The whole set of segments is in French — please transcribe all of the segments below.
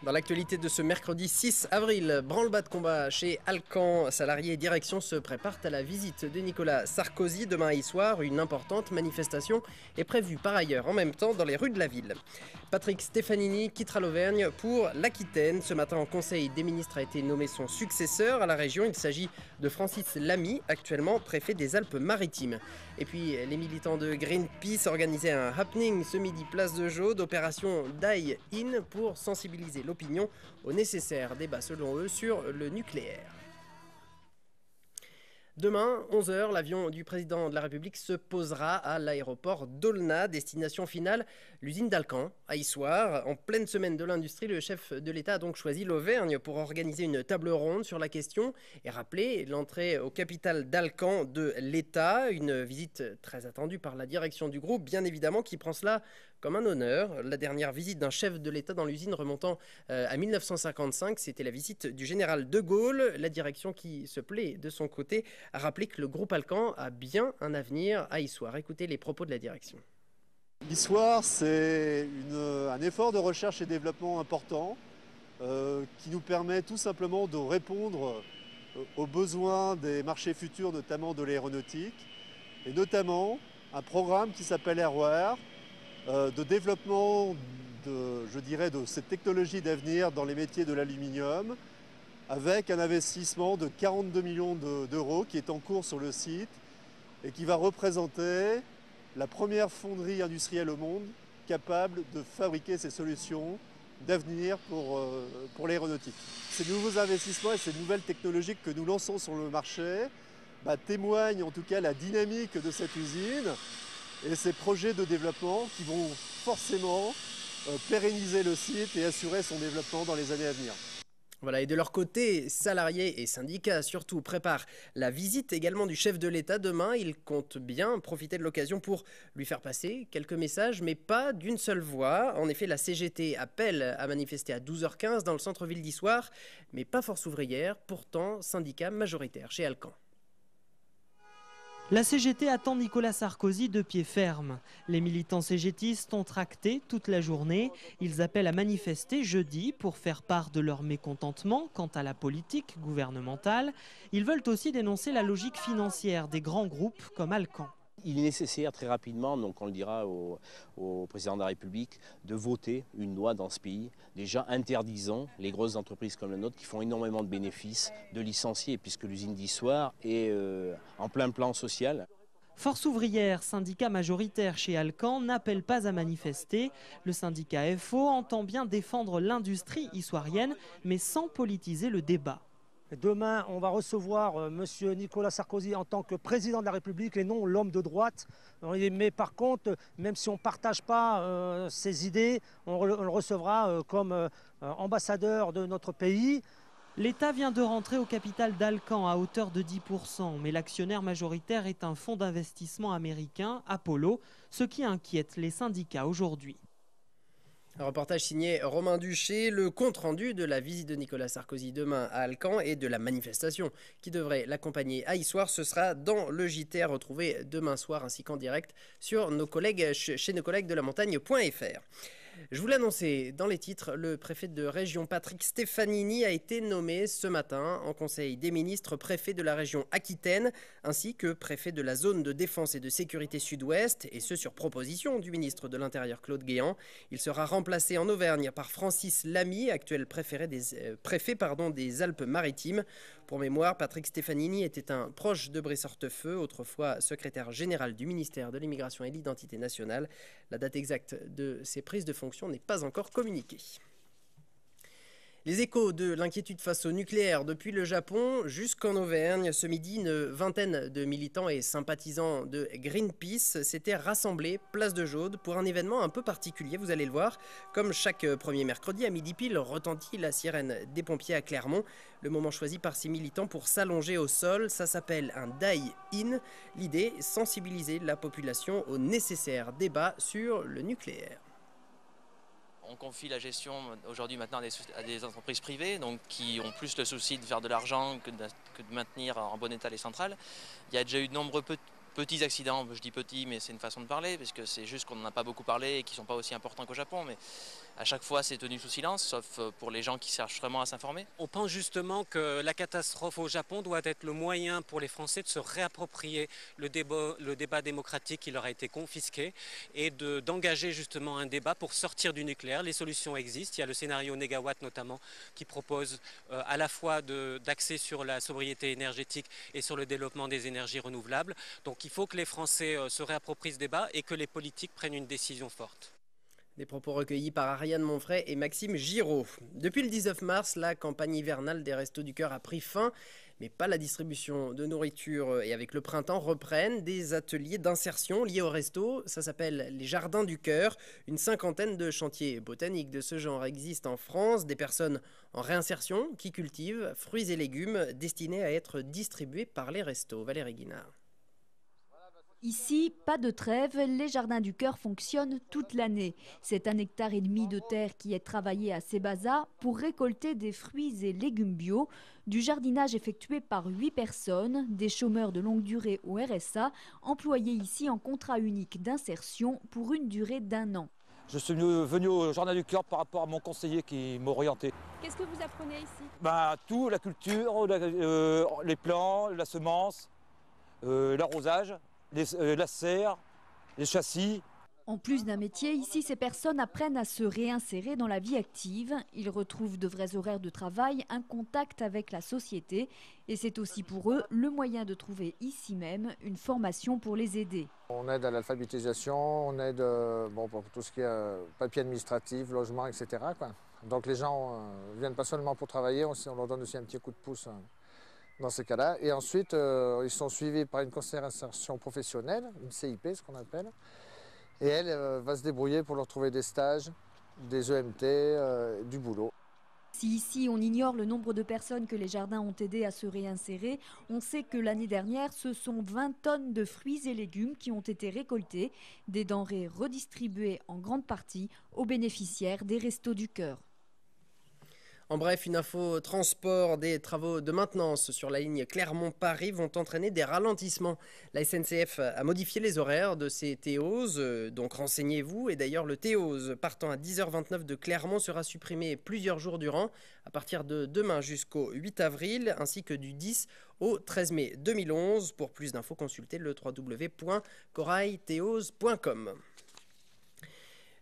Dans l'actualité de ce mercredi 6 avril, branle-bas de combat chez Alcan. Salariés et direction se préparent à la visite de Nicolas Sarkozy demain et soir. Une importante manifestation est prévue par ailleurs en même temps dans les rues de la ville. Patrick Stefanini quittera l'Auvergne pour l'Aquitaine. Ce matin en Conseil des ministres a été nommé son successeur à la région. Il s'agit de Francis Lamy, actuellement préfet des Alpes-Maritimes. Et puis les militants de Greenpeace organisaient un happening ce midi place de Jaude, opération Die In pour sensibiliser l'opinion au nécessaire débat selon eux sur le nucléaire. Demain, 11 h, l'avion du président de la République se posera à l'aéroport d'Aulnat. Destination finale, l'usine d'Alcan, à Issoire. En pleine semaine de l'industrie, le chef de l'État a donc choisi l'Auvergne pour organiser une table ronde sur la question et rappeler l'entrée au capital d'Alcan de l'État. Une visite très attendue par la direction du groupe, bien évidemment, qui prend cela comme un honneur. La dernière visite d'un chef de l'État dans l'usine remontant à 1955, c'était la visite du général de Gaulle. La direction qui se plaît de son côté a rappelé que le groupe Alcan a bien un avenir à Issoire. Écoutez les propos de la direction. Issoire, c'est un effort de recherche et développement important qui nous permet tout simplement de répondre aux besoins des marchés futurs, notamment de l'aéronautique, et notamment un programme qui s'appelle ROR, de développement de cette technologie d'avenir dans les métiers de l'aluminium, avec un investissement de 42 millions d'euros qui est en cours sur le site et qui va représenter la première fonderie industrielle au monde capable de fabriquer ces solutions d'avenir pour l'aéronautique. Ces nouveaux investissements et ces nouvelles technologies que nous lançons sur le marché témoignent en tout cas la dynamique de cette usine et ces projets de développement qui vont forcément pérenniser le site et assurer son développement dans les années à venir. Voilà, et de leur côté, salariés et syndicats surtout préparent la visite également du chef de l'État demain. Ils comptent bien profiter de l'occasion pour lui faire passer quelques messages, mais pas d'une seule voix. En effet, la CGT appelle à manifester à 12 h 15 dans le centre-ville d'Issoire, mais pas Force ouvrière, pourtant syndicat majoritaire chez Alcan. La CGT attend Nicolas Sarkozy de pied ferme. Les militants CGTistes ont tracté toute la journée. Ils appellent à manifester jeudi pour faire part de leur mécontentement quant à la politique gouvernementale. Ils veulent aussi dénoncer la logique financière des grands groupes comme Alcan. Il est nécessaire très rapidement, donc on le dira au président de la République, de voter une loi dans ce pays, déjà interdisant les grosses entreprises comme la nôtre qui font énormément de bénéfices, de licencier, puisque l'usine d'Issoire est en plein plan social. Force ouvrière, syndicat majoritaire chez Alcan, n'appelle pas à manifester. Le syndicat FO entend bien défendre l'industrie issoirienne, mais sans politiser le débat. Demain, on va recevoir M. Nicolas Sarkozy en tant que président de la République et non l'homme de droite. Mais par contre, même si on ne partage pas ses idées, on le recevra comme ambassadeur de notre pays. L'État vient de rentrer au capital d'Alcan à hauteur de 10%, mais l'actionnaire majoritaire est un fonds d'investissement américain, Apollo, ce qui inquiète les syndicats aujourd'hui. Un reportage signé Romain Duché, le compte-rendu de la visite de Nicolas Sarkozy demain à Alcan et de la manifestation qui devrait l'accompagner à Issoire. Ce sera dans le JT à retrouver demain soir ainsi qu'en direct sur chez nos collègues de la montagne.fr. Je vous l'annonçais dans les titres, le préfet de région Patrick Stefanini a été nommé ce matin en Conseil des ministres préfet de la région Aquitaine ainsi que préfet de la zone de défense et de sécurité sud-ouest et ce sur proposition du ministre de l'Intérieur Claude Guéant. Il sera remplacé en Auvergne par Francis Lamy, actuel préfet des Alpes-Maritimes. Pour mémoire, Patrick Stefanini était un proche de Brice Hortefeux, autrefois secrétaire général du ministère de l'Immigration et de l'Identité nationale. La date exacte de ses prises de fonction n'est pas encore communiquée. Les échos de l'inquiétude face au nucléaire depuis le Japon jusqu'en Auvergne. Ce midi, une vingtaine de militants et sympathisants de Greenpeace s'étaient rassemblés place de Jaude pour un événement un peu particulier, vous allez le voir. Comme chaque premier mercredi à midi pile, retentit la sirène des pompiers à Clermont. Le moment choisi par ces militants pour s'allonger au sol, ça s'appelle un die-in. L'idée, sensibiliser la population au nécessaire débat sur le nucléaire. On confie la gestion aujourd'hui maintenant à des entreprises privées donc, qui ont plus le souci de faire de l'argent que de maintenir en bon état les centrales. Il y a déjà eu de nombreux petits accidents, je dis petits mais c'est une façon de parler parce que c'est juste qu'on n'en a pas beaucoup parlé et qui ne sont pas aussi importants qu'au Japon. Mais À chaque fois, c'est tenu sous silence, sauf pour les gens qui cherchent vraiment à s'informer. On pense justement que la catastrophe au Japon doit être le moyen pour les Français de se réapproprier le débat démocratique qui leur a été confisqué et d'engager justement un débat pour sortir du nucléaire. Les solutions existent. Il y a le scénario Négawatt notamment qui propose à la fois d'axer sur la sobriété énergétique et sur le développement des énergies renouvelables. Donc il faut que les Français se réapproprient ce débat et que les politiques prennent une décision forte. Des propos recueillis par Ariane Monfray et Maxime Giraud. Depuis le 19 mars, la campagne hivernale des Restos du Cœur a pris fin, mais pas la distribution de nourriture. Et avec le printemps reprennent des ateliers d'insertion liés au resto. Ça s'appelle les Jardins du Cœur. Une cinquantaine de chantiers botaniques de ce genre existent en France. Des personnes en réinsertion qui cultivent fruits et légumes destinés à être distribués par les restos. Valérie Guinard. Ici, pas de trêve, les Jardins du Cœur fonctionnent toute l'année. C'est 1,5 hectare de terre qui est travaillé à Sébaza pour récolter des fruits et légumes bio, du jardinage effectué par 8 personnes, des chômeurs de longue durée au RSA, employés ici en contrat unique d'insertion pour une durée d'1 an. Je suis venu au Jardin du Cœur par rapport à mon conseiller qui m'a orienté. Qu'est-ce que vous apprenez ici? Tout, la culture, les plants, la semence, l'arrosage. La serre, les châssis. En plus d'un métier, ici, ces personnes apprennent à se réinsérer dans la vie active. Ils retrouvent de vrais horaires de travail, un contact avec la société. Et c'est aussi pour eux le moyen de trouver ici même une formation pour les aider. On aide à l'alphabétisation, on aide pour tout ce qui est papier administratif, logement, etc. Donc les gens ne viennent pas seulement pour travailler, on leur donne aussi un petit coup de pouce. Dans ces cas-là. Et ensuite, ils sont suivis par une conseillère d'insertion professionnelle, une CIP, ce qu'on appelle. Et elle va se débrouiller pour leur trouver des stages, des EMT, du boulot. Si ici on ignore le nombre de personnes que les jardins ont aidé à se réinsérer, on sait que l'année dernière, ce sont 20 tonnes de fruits et légumes qui ont été récoltés, des denrées redistribuées en grande partie aux bénéficiaires des Restos du Cœur. En bref, une info transport, des travaux de maintenance sur la ligne Clermont-Paris vont entraîner des ralentissements. La SNCF a modifié les horaires de ces TEOS, donc renseignez-vous. Et d'ailleurs, le TEOS partant à 10h29 de Clermont sera supprimé plusieurs jours durant, à partir de demain jusqu'au 8 avril, ainsi que du 10 au 13 mai 2011. Pour plus d'infos, consultez le www.corailteos.com.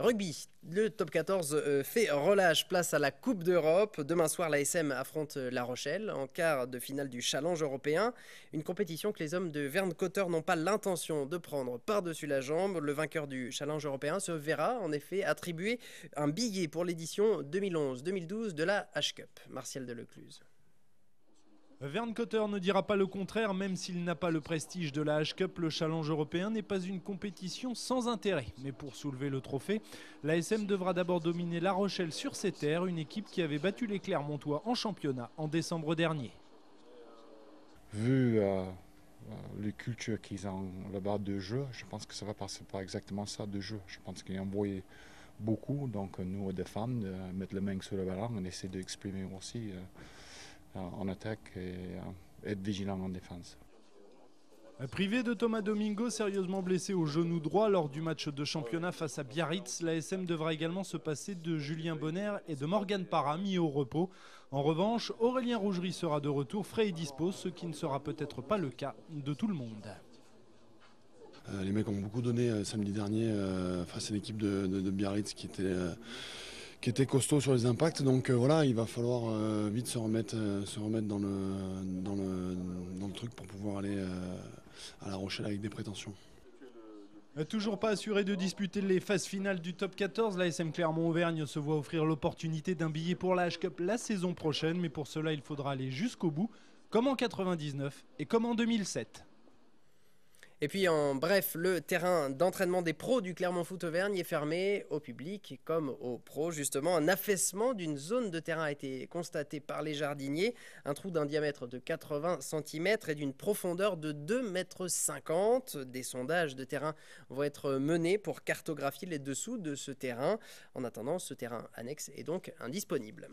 Rugby, le top 14 fait relâche, place à la Coupe d'Europe. Demain soir, l'ASM affronte La Rochelle en quart de finale du Challenge européen. Une compétition que les hommes de Vern Cotter n'ont pas l'intention de prendre par-dessus la jambe. Le vainqueur du Challenge européen se verra en effet attribuer un billet pour l'édition 2011-2012 de la H-Cup. Martial Delecluse. Vern Cotter ne dira pas le contraire, même s'il n'a pas le prestige de la H-Cup, le Challenge européen n'est pas une compétition sans intérêt. Mais pour soulever le trophée, l'ASM devra d'abord dominer La Rochelle sur ses terres, une équipe qui avait battu les Clermontois en championnat en décembre dernier. Vu les cultures qu'ils ont là-bas de jeu, je pense que ça va passer par exactement ça de jeu. Je pense qu'ils ont envoyé beaucoup, donc nous, des fans, mettre les mains sur le ballon, on essaie d'exprimer aussi en attaque et être vigilant en défense. Privé de Thomas Domingo, sérieusement blessé au genou droit lors du match de championnat face à Biarritz, l'ASM devra également se passer de Julien Bonner et de Morgan Parra mis au repos. En revanche, Aurélien Rougerie sera de retour frais et dispo, ce qui ne sera peut-être pas le cas de tout le monde. Les mecs ont beaucoup donné samedi dernier face à l'équipe de Biarritz qui était costaud sur les impacts, donc voilà, il va falloir vite se remettre dans le truc pour pouvoir aller à La Rochelle avec des prétentions. Toujours pas assuré de disputer les phases finales du top 14, l'ASM Clermont-Auvergne se voit offrir l'opportunité d'un billet pour la H-Cup la saison prochaine, mais pour cela il faudra aller jusqu'au bout, comme en 99 et comme en 2007. Et puis en bref, le terrain d'entraînement des pros du Clermont Foot Auvergne est fermé au public comme aux pros. Justement, un affaissement d'une zone de terrain a été constaté par les jardiniers. Un trou d'un diamètre de 80 cm et d'une profondeur de 2,50 m. Des sondages de terrain vont être menés pour cartographier les dessous de ce terrain. En attendant, ce terrain annexe est donc indisponible.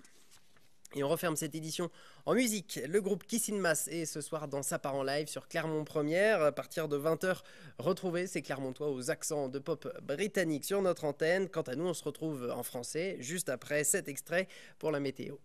Et on referme cette édition en musique. Le groupe Kiss in Mass est ce soir dans Sa part en live sur Clermont Première. À partir de 20h, retrouvez ces Clermontois aux accents de pop britannique sur notre antenne. Quant à nous, on se retrouve en français juste après cet extrait pour la météo.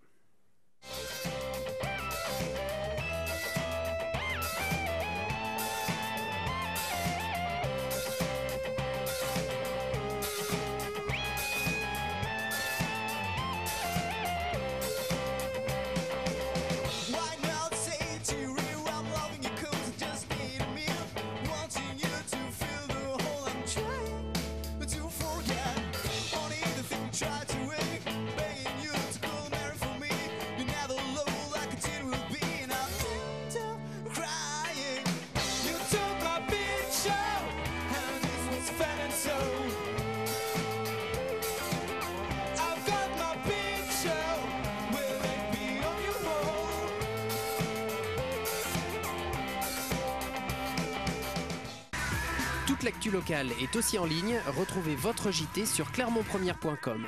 Toute l'actu locale est aussi en ligne. Retrouvez votre JT sur clermontpremière.com.